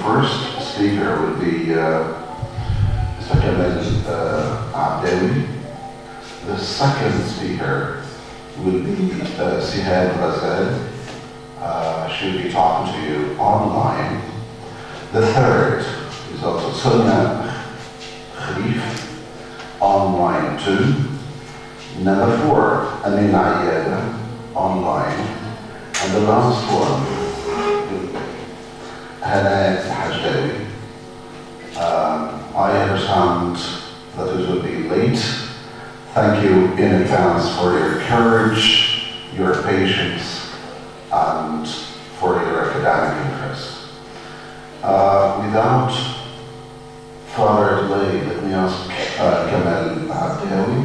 first speaker would be Mr. Kamel Abdaoui. The second speaker will be Sihad Razed. She'll be talking to you online. The third is also Sulna Khalif, online too. Number 4, Amina Ayada, online. And the last one, hana, hajlaoui. I understand that it will be late. Thank you in advance for your courage, your patience, and for your academic interest. Without further delay, let me ask Kamel Abdaoui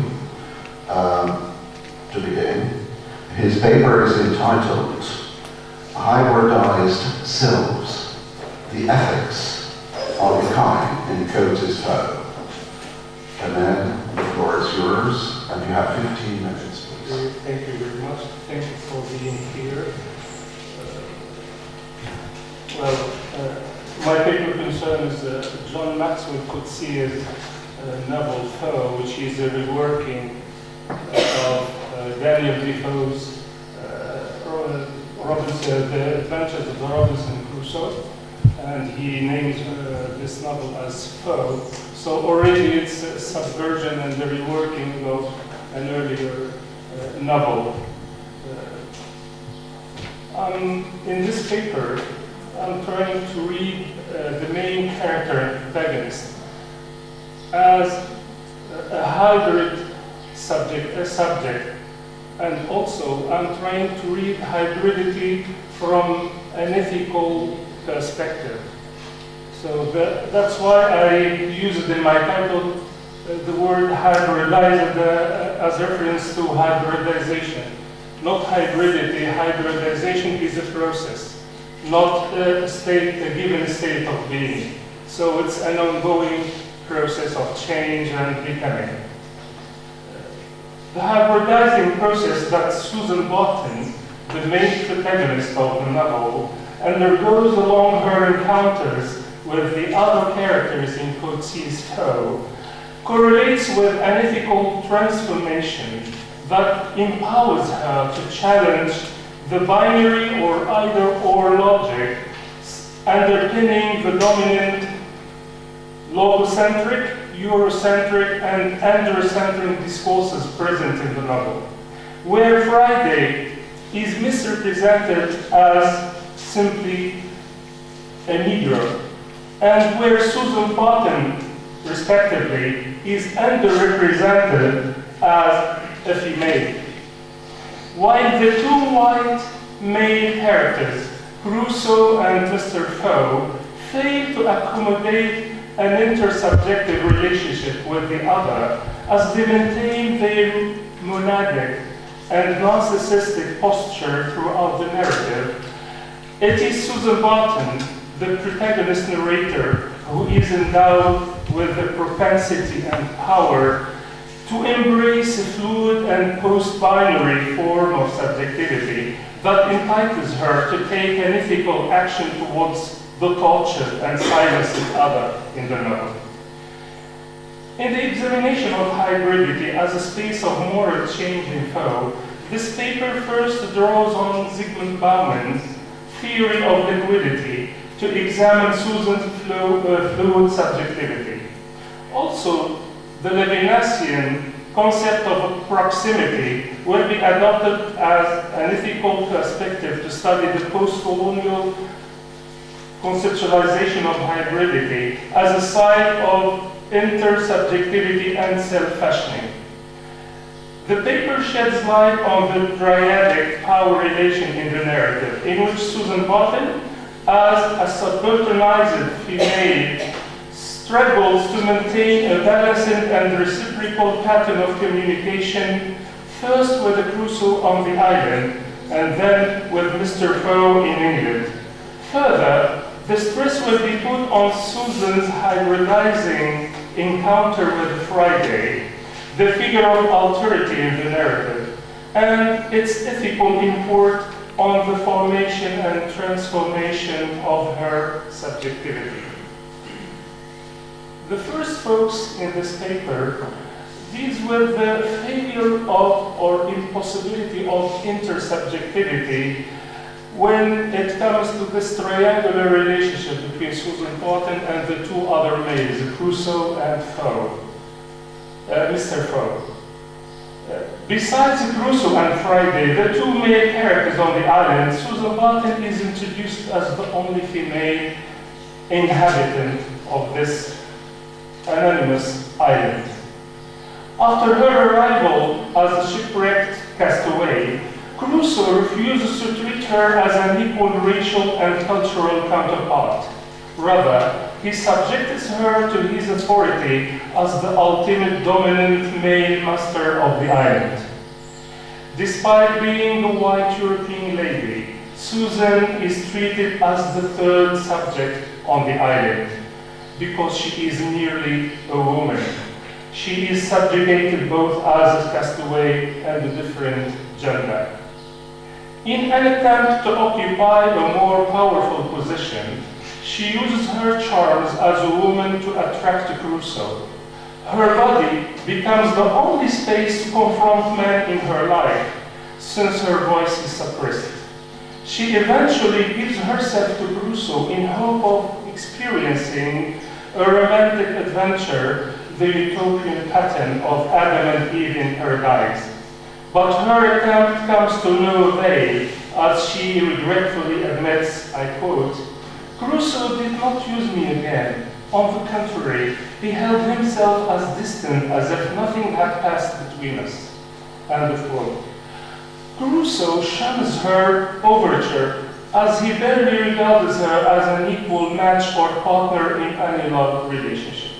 to begin. His paper is entitled Hybridized Selves, the Ethics of Becoming in Coates Fellow. Kamel, the floor is yours, and you have 15 minutes, please. Thank you very much. Thank you for being here. My paper concerns John Maxwell Coetzee's novel Foe, which is a reworking of Daniel Defoe's The Adventures of the Robinson Crusoe, and he names this novel as Foe. So already it's a subversion and the reworking of an earlier novel. In this paper, I'm trying to read the main character and protagonist as a hybrid subject, and also I'm trying to read hybridity from an ethical perspective. So that's why I used in my title the word hybridized as reference to hybridization. Not hybridity. Hybridization is a process, not a given state of being. So it's an ongoing process of change and becoming. The hybridizing process that Susan Barton, the main protagonist of the novel, undergoes along her encounters with the other characters in Coetzee's Foe, correlates with an ethical transformation that empowers her to challenge the binary or either-or logic underpinning the dominant logocentric, Eurocentric, and androcentric discourses present in the novel, where Friday is misrepresented as simply a Negro, and where Susan Barton, respectively, is underrepresented as a female. While the two white male characters, Crusoe and Mr. Foe, fail to accommodate an intersubjective relationship with the other, as they maintain their monadic and narcissistic posture throughout the narrative, it is Susan Barton, the protagonist narrator, who is endowed with the propensity and power to embrace a fluid and post-binary form of subjectivity that entitles her to take an ethical action towards the tortured and silenced other in the novel. In the examination of hybridity as a space of moral change in Foe, this paper first draws on Zygmunt Bauman's theory of liquidity to examine Susan's fluid subjectivity. Also, the Levinasian concept of proximity will be adopted as an ethical perspective to study the post-colonial conceptualization of hybridity as a site of intersubjectivity and self-fashioning. The paper sheds light on the dyadic power relation in the narrative, in which Susan Barton, as a subalternized female, struggles to maintain a balanced and reciprocal pattern of communication, first with Crusoe on the island, and then with Mr. Foe in England. Further, the stress will be put on Susan's hybridizing encounter with Friday, the figure of alterity in the narrative, and its ethical import on the formation and transformation of her subjectivity. The first focus in this paper deals with the failure of or impossibility of intersubjectivity when it comes to this triangular relationship between Susan Barton and the two other males, Crusoe and Mr. Foe. Besides Crusoe and Friday, the two male characters on the island, Susan Barton is introduced as the only female inhabitant of this anonymous island. After her arrival as a shipwrecked castaway, Crusoe refuses to treat her as an equal racial and cultural counterpart. Rather, he subjects her to his authority as the ultimate dominant male master of the island. Despite being a white European lady, Susan is treated as the third subject on the island because she is merely a woman. She is subjugated both as a castaway and a different gender. In an attempt to occupy a more powerful position, she uses her charms as a woman to attract Crusoe. Her body becomes the only space to confront men in her life, since her voice is suppressed. She eventually gives herself to Crusoe in hope of experiencing a romantic adventure, the utopian pattern of Adam and Eve in paradise. But her attempt comes to no avail, as she regretfully admits, I quote, "Crusoe did not use me again. On the contrary, he held himself as distant as if nothing had passed between us." End of quote. Crusoe shuns her overture, as he barely regards her as an equal match or partner in any love relationship.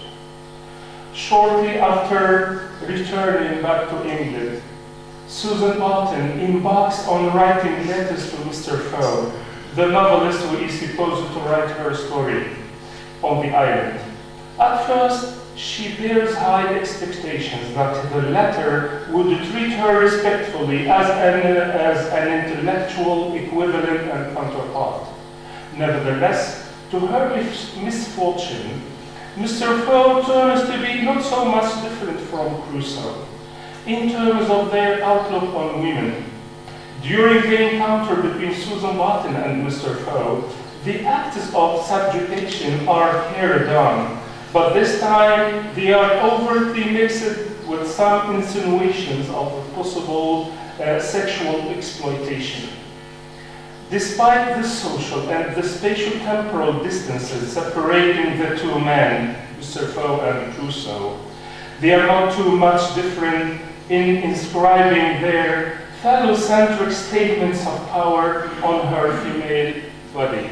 Shortly after returning back to England, Susan Barton embarks on writing letters to Mr. Foe, the novelist who is supposed to write her story on the island. At first, she bears high expectations that the latter would treat her respectfully as an intellectual equivalent and counterpart. Nevertheless, to her misfortune, Mr. Foe turns to be not so much different from Crusoe in terms of their outlook on women. During the encounter between Susan Barton and Mr. Foe, the acts of subjugation are carried on, but this time they are overtly mixed with some insinuations of possible sexual exploitation. Despite the social and the spatial-temporal distances separating the two men, Mr. Foe and Crusoe, they are not too much different in inscribing their phallocentric statements of power on her female body.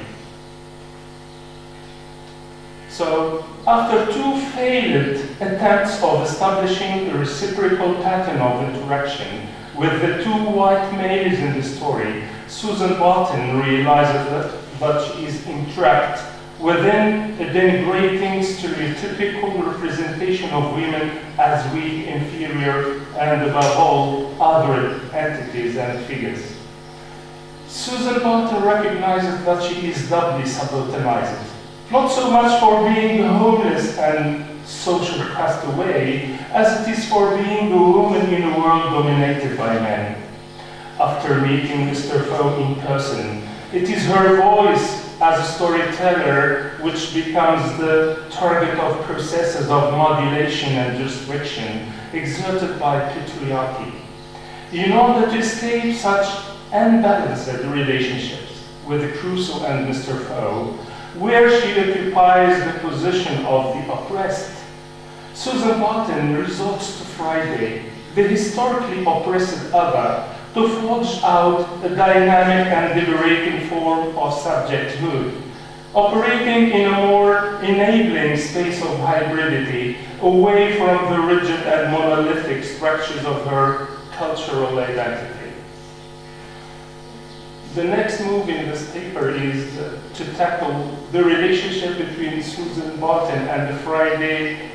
So, after two failed attempts of establishing a reciprocal pattern of interaction with the two white males in the story, Susan Barton realizes that she is entrapped within a denigrating stereotypical representation of women as weak, inferior, and above all, other entities and figures. Susan Barton recognizes that she is doubly subalternized, not so much for being a homeless and social castaway, as it is for being a woman in a world dominated by men. After meeting Mr. Foe in person, it is her voice as a storyteller which becomes the target of processes of modulation and restriction exerted by patriarchy. In order to escape such unbalanced relationships with Crusoe and Mr. Foe, where she occupies the position of the oppressed, Susan Barton resorts to Friday, the historically oppressed other, to forge out a dynamic and liberating form of subjecthood, operating in a more enabling space of hybridity, away from the rigid and monolithic structures of her cultural identity. The next move in this paper is to tackle the relationship between Susan Barton and Friday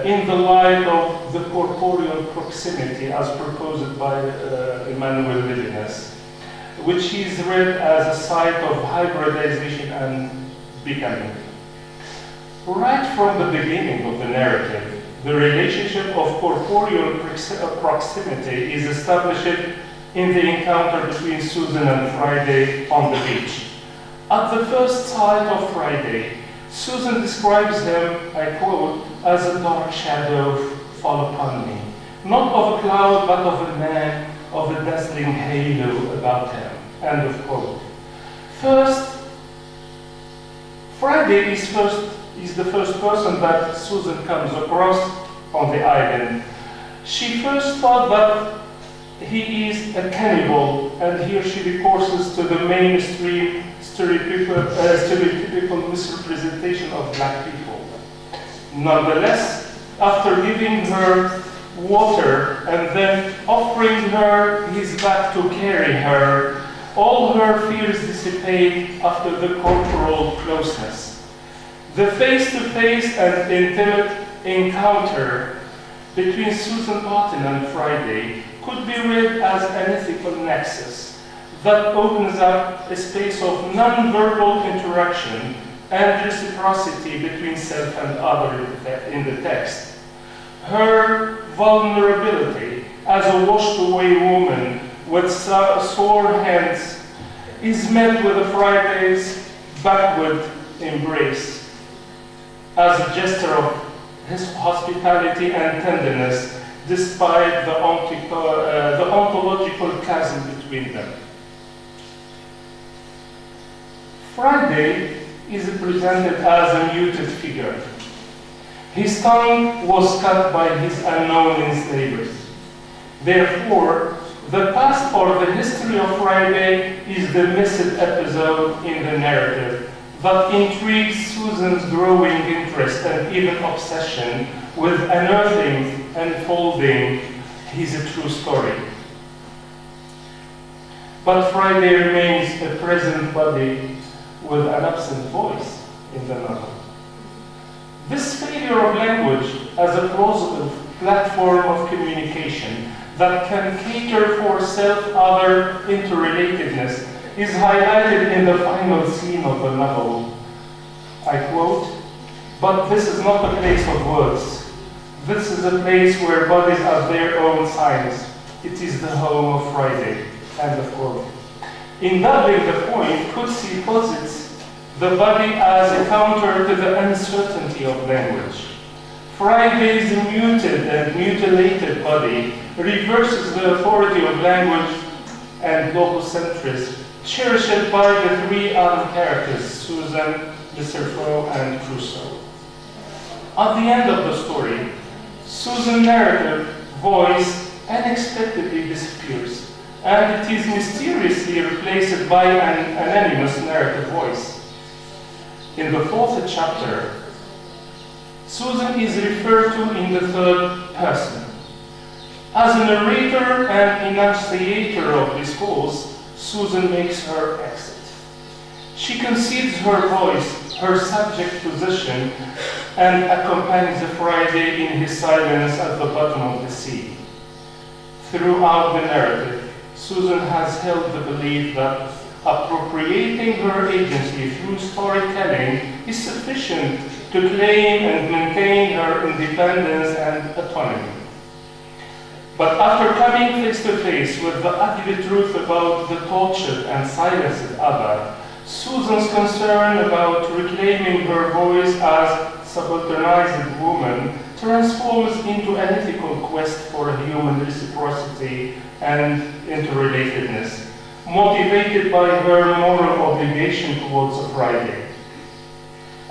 in the light of the corporeal proximity as proposed by Emmanuel Levinas, which is read as a site of hybridization and becoming. Right from the beginning of the narrative, the relationship of corporeal proximity is established in the encounter between Susan and Friday on the beach. At the first sight of Friday, Susan describes him, I quote, as a dark shadow fall upon me, not of a cloud, but of a man, of a dazzling halo about him, end of quote. First, Friday is the first person that Susan comes across on the island. She first thought that he is a cannibal, and here she recourses to the mainstream stereotypical misrepresentation of black people. Nonetheless, after giving her water and then offering her his bag to carry her, all her fears dissipate after the corporal closeness. The face-to-face and intimate encounter between Susan Barton and Friday could be read as an ethical nexus that opens up a space of non-verbal interaction and reciprocity between self and other in the text. Her vulnerability as a washed-away woman with sore hands is met with a Friday's backward embrace as a gesture of his hospitality and tenderness, despite the ontological chasm between them. Friday is presented as a muted figure. His tongue was cut by his unknown enslavers. Therefore, the past or the history of Friday is the missed episode in the narrative that intrigues Susan's growing interest and even obsession with unearthing and unfolding his true story. But Friday remains a present body with an absent voice in the novel. This failure of language as a plausible platform of communication that can cater for self-other interrelatedness is highlighted in the final scene of the novel. I quote, "But this is not a place of words. This is a place where bodies are their own signs. It is the home of Friday," end of quote. In doubling the point, Coetzee posits the body as a counter to the uncertainty of language. Friday's muted and mutilated body reverses the authority of language and logocentrism cherished by the three other characters, Susan, Mr. Foe, and Crusoe. At the end of the story, Susan's narrative voice unexpectedly disappears, and it is mysteriously replaced by an anonymous narrative voice. In the fourth chapter, Susan is referred to in the third person. As a narrator and enunciator of discourse, Susan makes her exit. She concedes her voice, her subject position, and accompanies Friday in his silence at the bottom of the sea. Throughout the narrative, Susan has held the belief that appropriating her agency through storytelling is sufficient to claim and maintain her independence and autonomy. But after coming face to face with the ugly truth about the tortured and silenced other, Susan's concern about reclaiming her voice as subalternized woman transforms into an ethical quest for human reciprocity and interrelatedness, motivated by her moral obligation towards Friday.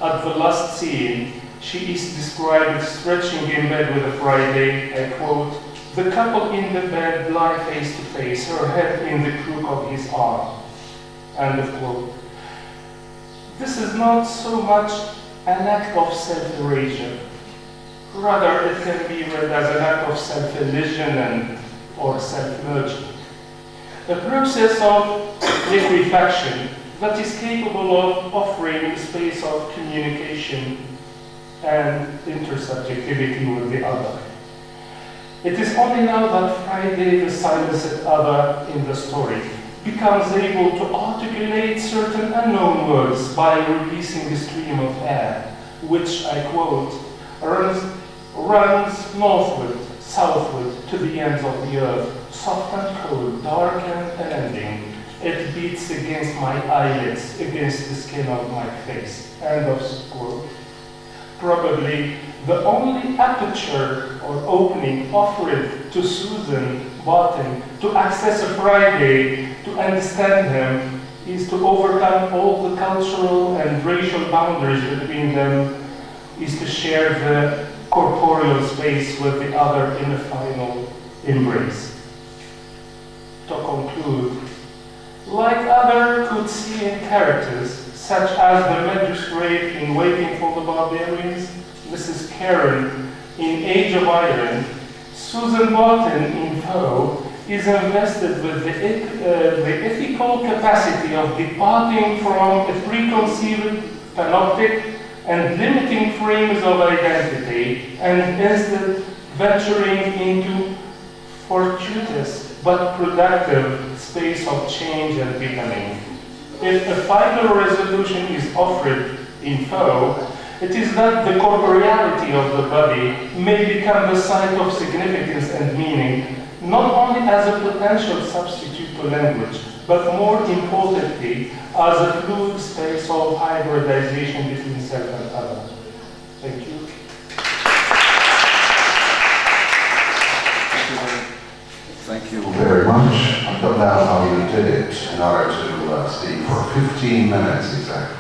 At the last scene, she is described stretching in bed with Friday, I quote, "The couple in the bed lie face to face, her head in the crook of his arm," end of quote. This is not so much an act of self-erasure. Rather, it can be read as an act of self-elision or self-merging. A process of liquefaction that is capable of offering a space of communication and intersubjectivity with the other. It is only now that Friday, the silenced other in the story, becomes able to articulate certain unknown words by releasing a stream of air, which, I quote, runs northward, southward, to the ends of the earth, soft and cold, dark and unending. It beats against my eyelids, against the skin of my face. End of quote. Probably the only aperture or opening offered to Susan Barton to access a Friday, to understand him, is to overcome all the cultural and racial boundaries between them, is to share the corporeal space with the other in a final embrace. To conclude, like other Kutzian characters, such as the magistrate in Waiting for the Barbarians, Mrs. Karen in Age of Iron, Susan Barton in Poe is invested with the ethical capacity of departing from a preconceived panoptic and limiting frames of identity, and instead venturing into fortuitous but productive space of change and becoming. If a final resolution is offered in Poe, it is that the corporeality of the body may become the site of significance and meaning, not only as a potential substitute to language, but more importantly, as a fluid space of hybridization between self and other. Thank you. Thank you very much. I've got down how you did it in order to speak for 15 minutes exactly.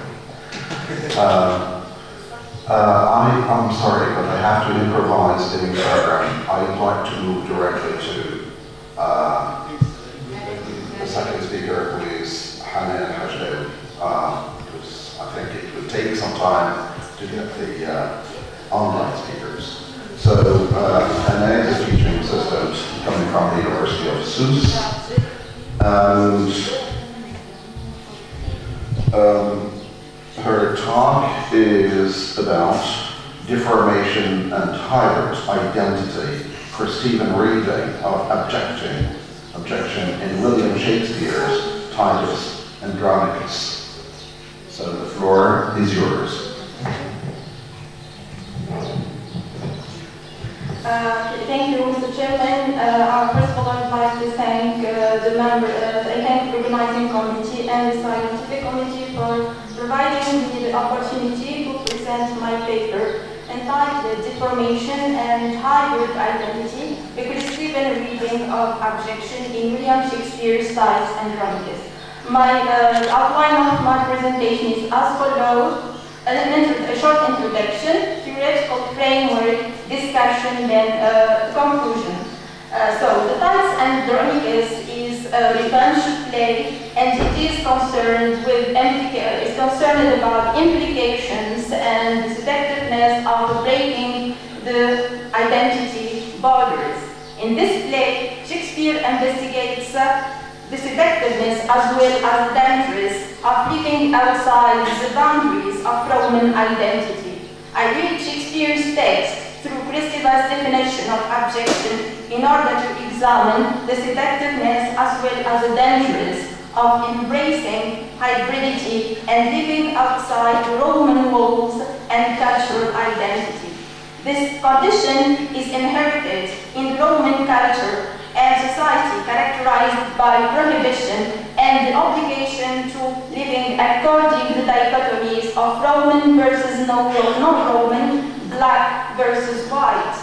I'm sorry, but I have to improvise the program. I'd like to move directly to the second speaker, who is Hana and hajlaoui, because I think it would take some time to get the online speakers. So Hana is a teaching assistant coming from the University of Sousse, and her talk is about deformation and hybrid identity for Stephen Reading of Objection in William Shakespeare's Titus Andronicus. So the floor is yours. Thank you, Mr. Chairman. First of all, I would like to thank the organizing committee and the scientific committee for providing me the opportunity to present my paper entitled Deformation and Hybrid Identity, a criticism and reading of Objection in William Shakespeare's Titus Andronicus. My outline of my presentation is as follows: a short introduction, theoretical framework, discussion, then conclusion. So the Titus Andronicus is a revenge play, and it is concerned about implications and the seductiveness of breaking the identity boundaries. In this play, Shakespeare investigates the seductiveness as well as the dangers of living outside the boundaries of Roman identity. I read Shakespeare's text through Christopher's definition of objection in order to examine the seductiveness as well as the dangers of embracing hybridity and living outside Roman walls and cultural identity. This condition is inherited in Roman culture and society characterized by prohibition and the obligation to living according to the dichotomies of Roman versus non-Roman, black versus white.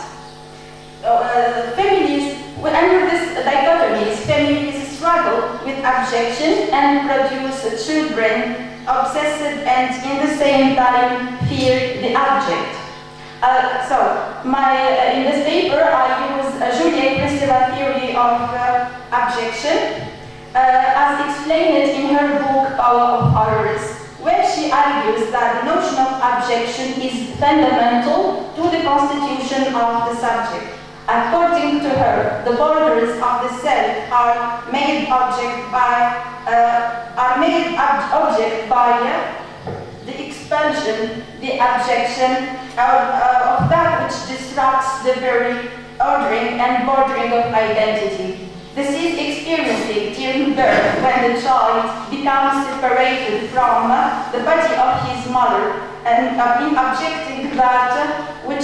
Under these dichotomies, families struggle with objection and produce children obsessed and in the same time fear the object. In this paper, I use Julia Kristeva theory of objection, as explained in her book Power of Horrors, where she argues that the notion of objection is fundamental to the constitution of the subject. According to her, the borders of the self are made object by the expulsion, the objection of that which disrupts the very ordering and bordering of identity. This is experienced during birth when the child becomes separated from the body of his mother and in objecting that which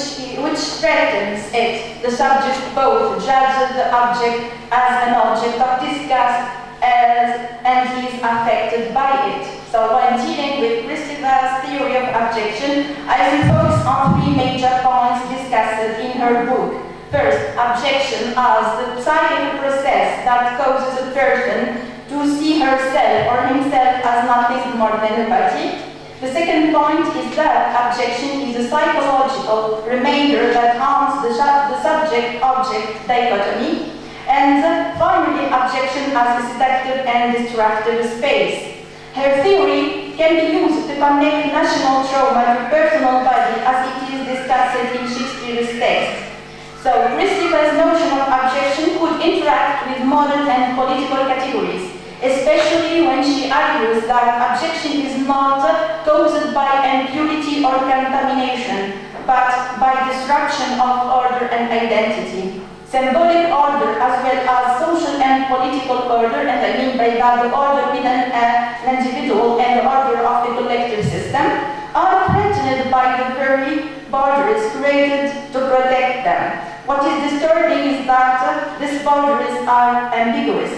threatens it. The subject both judges the object as an object of disgust and he is affected by it. So when dealing with Christina's theory of objection, I will focus on three major points discussed in her book. First, objection as the psychic process that causes a person to see herself or himself as nothing more than a body. The second point is that objection is a psychological remainder that harms the subject-object dichotomy. And finally, objection as a seductive and destructive space. Her theory can be used to connect national trauma to personal body as it is discussed in Shakespeare's text. So, Christina's notion of objection could interact with moral and political categories, especially when she argues that objection is not caused by impurity or contamination, but by disruption of order and identity. Symbolic order as well as social and political order, and I mean by that the order within an individual and the order of the collective system, are threatened by the very borders created to protect them. What is disturbing is that these borders are ambiguous.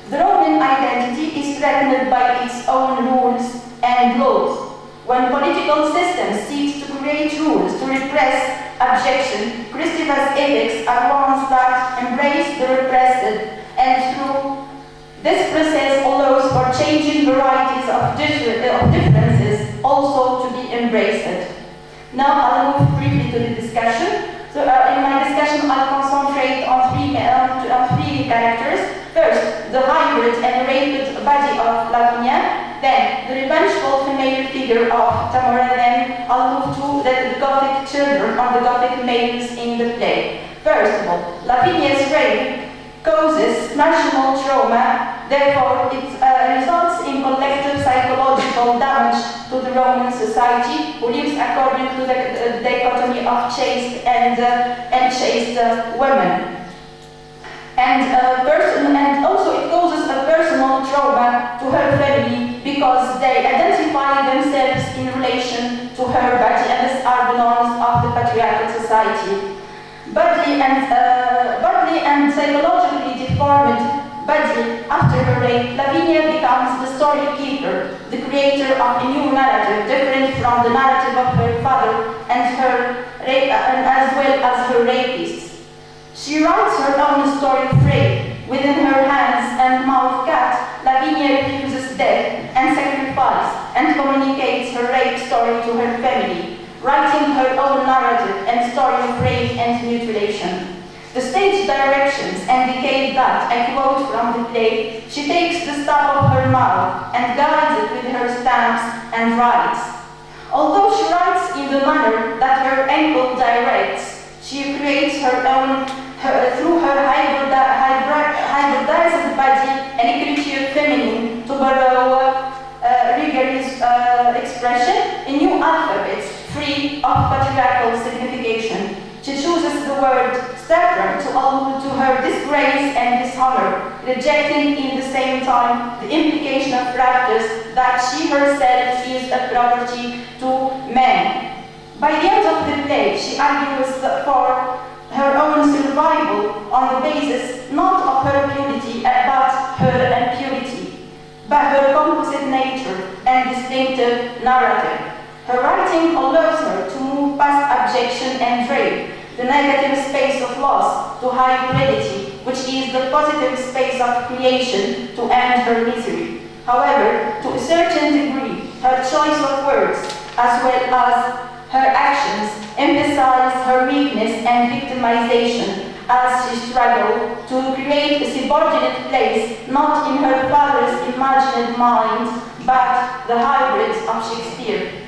The Roman identity is threatened by its own rules and laws. When political systems seek to create rules to repress objection, Christina's ethics are ones that embrace the repressed, and through this process allows for changing varieties of differences also to be embraced. Now I'll move briefly to the discussion. So in my discussion I'll concentrate on three characters. First, the hybrid and raped body of Lavinia, then the revengeful female figure of Tamora, then I'll move to the Gothic children or the Gothic males in the play. First of all, Lavinia's rape causes national trauma, therefore it results in collective psychological damage to the Roman society, who lives according to the dichotomy of chaste and unchaste women. And also it causes a personal trauma to her family because they identify themselves in relation to her body, and these are the norms of the patriarchal society. Bodily and psychologically deformed body after her rape, Lavinia becomes the story keeper, the creator of a new narrative different from the narrative of her father and as well as her rapists. She writes her own story free. Within her hands and mouth cut, Lavinia refuses death and sacrifice and communicates her rape story to her family, writing her own narrative and story of rape and mutilation. The stage directions indicate that, I quote from the play, she takes the stop of her mouth and guides it with her stamps and writes. Although she writes in the manner that her ankle directs, she creates her own through her hybridized body an écriture feminine, to borrow Rigger's expression, a new alphabet free of patriarchal signification. She chooses the word stubborn to allude to her disgrace and dishonor, rejecting in the same time the implication of practice that she herself is a property to men. By the end of the play, she argues for her own survival on the basis not of her purity but her impurity, but her composite nature and distinctive narrative. Her writing allows her to move past objection and rape, the negative space of loss, to hybridity, which is the positive space of creation, to end her misery. However, to a certain degree, her choice of words, as well as her actions, emphasize her weakness and victimization as she struggled to create a subordinate place not in her father's imagined mind, but the hybrids of Shakespeare.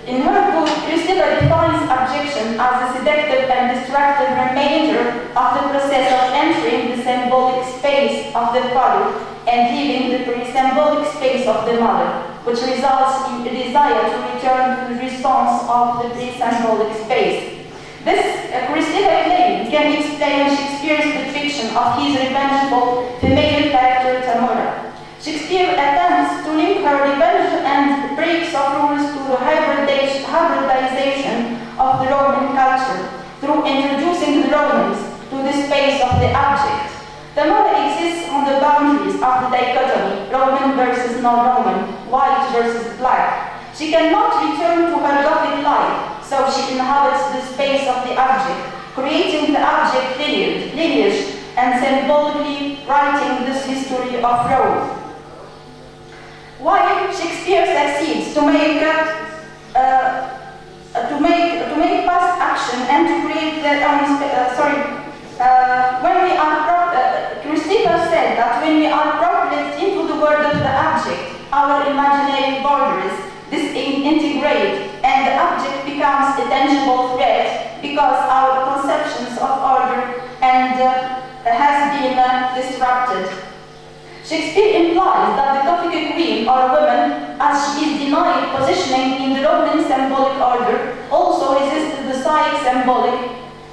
In her book, Christina defines objection as a seductive and destructive remainder of the process of entering the symbolic space of the father and leaving the pre-symbolic space of the mother, which results in a desire to return to the response of the pre-symbolic space. This Christina claim can explain Shakespeare's depiction of his revengeful female character Tamora. Shakespeare attempts to link her revenge and breaks of rules to the hybridization of the Roman culture through introducing the Romans to the space of the object. Tamora exists on the boundaries of the dichotomy, Roman versus non-Roman, white versus black. She cannot return to her Gothic life, so she inhabits the space of the object, creating the object lineage and symbolically writing this history of Rome. While Shakespeare succeeds to make past action and to create their own Christopher said that when we are propelled into the world of the object, our imaginary borders disintegrate and the object becomes a tangible threat because our conceptions of order and has been disrupted. Shakespeare implies that the Gothic queen or woman, as she is denied positioning in the Roman symbolic order, also resisted the Psychic symbolic.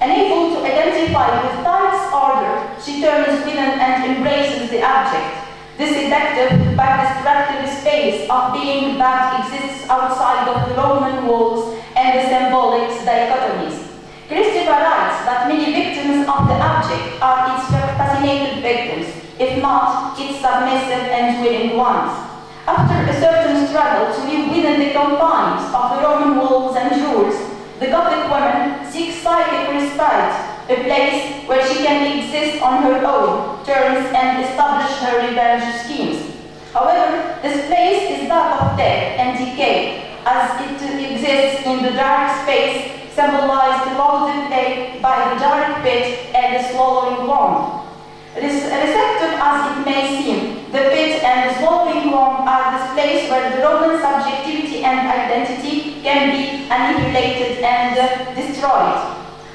Unable to identify with Type's order, she turns within and embraces the object. This seductive but destructive space of being that exists outside of the Roman walls and the symbolic dichotomies. Christopher writes that many victims of the object are its fascinated victims, if not its submissive and willing ones. After a certain struggle to live within the confines of the Roman walls and rules, the Gothic woman seeks psychic respite, a place where she can exist on her own terms and establish her revenge schemes. However, this place is that of death and decay, as it exists in the dark space symbolized loudly by the dark pit and the swallowing womb. Receptive as it may seem, the pit and the swallowing womb are this place where the Roman subjectivity and identity can be annihilated and destroyed.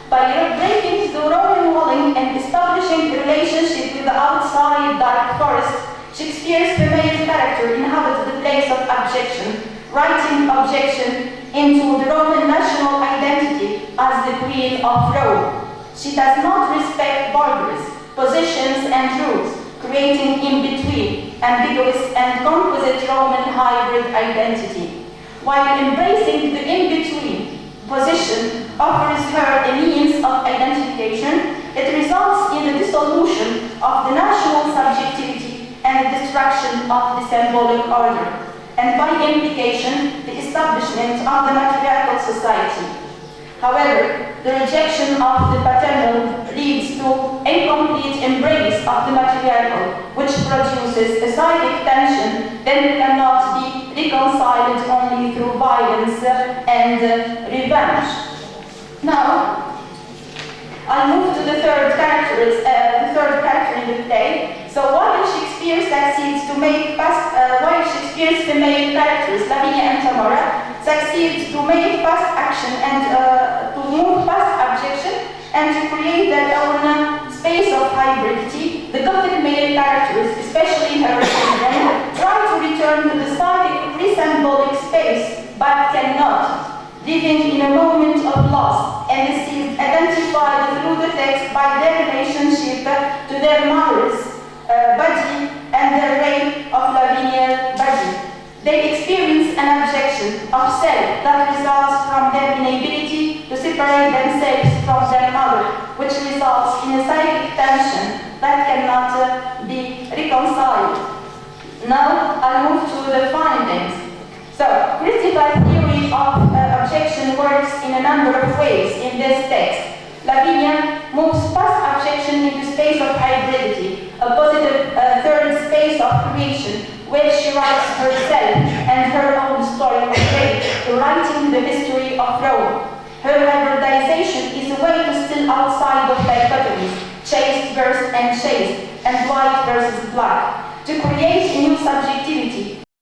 By breaking the Roman walling and establishing a relationship with the outside dark forest, Shakespeare's female character inhabits the place of abjection, writing objection into the Roman national identity as the Queen of Rome. She does not respect borders, positions and rules, creating in-between, ambiguous and composite Roman hybrid identity. While embracing the in-between position offers her a means of identification, it results in the dissolution of the national subjectivity and the destruction of the symbolic order, and by implication, the establishment of the matriarchal society. However, the rejection of the paternal leads to incomplete embrace of the matriarchal, which produces a psychic tension that cannot be reconciled only through violence and revenge. Now, I'll move to the third character in the play. So while Shakespeare succeeds to make while Shakespeare's female characters, Lavinia and Tamora, succeeds to make past action and to move past abjection and to create their own space of hybridity, the Gothic male characters, especially her children, try to return to the psychic pre-symbolic space, but cannot, living in a moment of loss, and this is identified through the text by their relationship to their mother's body and the rape of Lavinia's body. They experience an abjection of self that results from their inability to separate themselves from their mother, which results in a psychic tension that cannot be reconciled. Now I'll move to the findings. So, Christopher's theory of abjection works in a number of ways in this text. Lavinia moves past abjection into space of hybridity, a positive third space of creation, where she writes herself and her own story of fate, writing the history of Rome. Her hybridization is a way to still outside of dichotomies, chaste versus unchaste, and white versus black, to create a new subjectivity